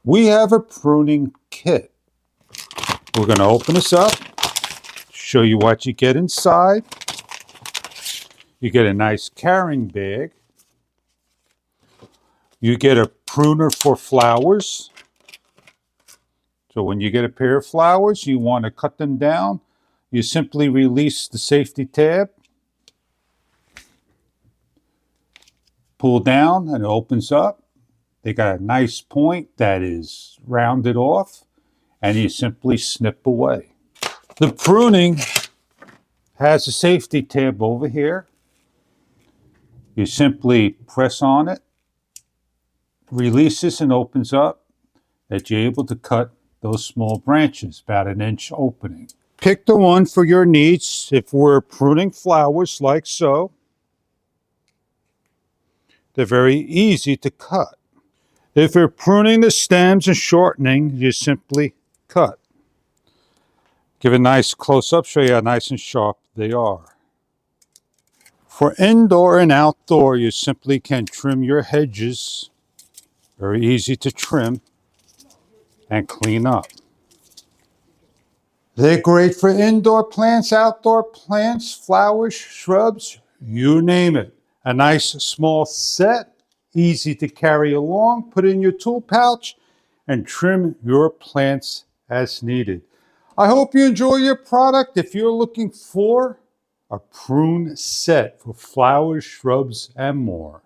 we have a pruning kit. We're going to open this up, show you what you get inside. You get a nice carrying bag. You get a pruner for flowers. So when you get a pair of flowers, you want to cut them down. You simply release the safety tab, pull down, and it opens up. They got a nice point that is rounded off, and you simply snip away. The pruning has a safety tab over here. You simply press on it, releases and opens up, that you're able to cut those small branches, about an inch opening. Pick the one for your needs. If we're pruning flowers like so, they're very easy to cut. If you're pruning the stems and shortening, you simply cut. Give a nice close-up, show you how nice and sharp they are. For indoor and outdoor, you simply can trim your hedges. Very easy to trim and clean up. They're great for indoor plants, outdoor plants, flowers, shrubs, you name it. A nice small set, easy to carry along, put in your tool pouch, and trim your plants as needed. I hope you enjoy your product. If you're looking for a prune set for flowers, shrubs, and more,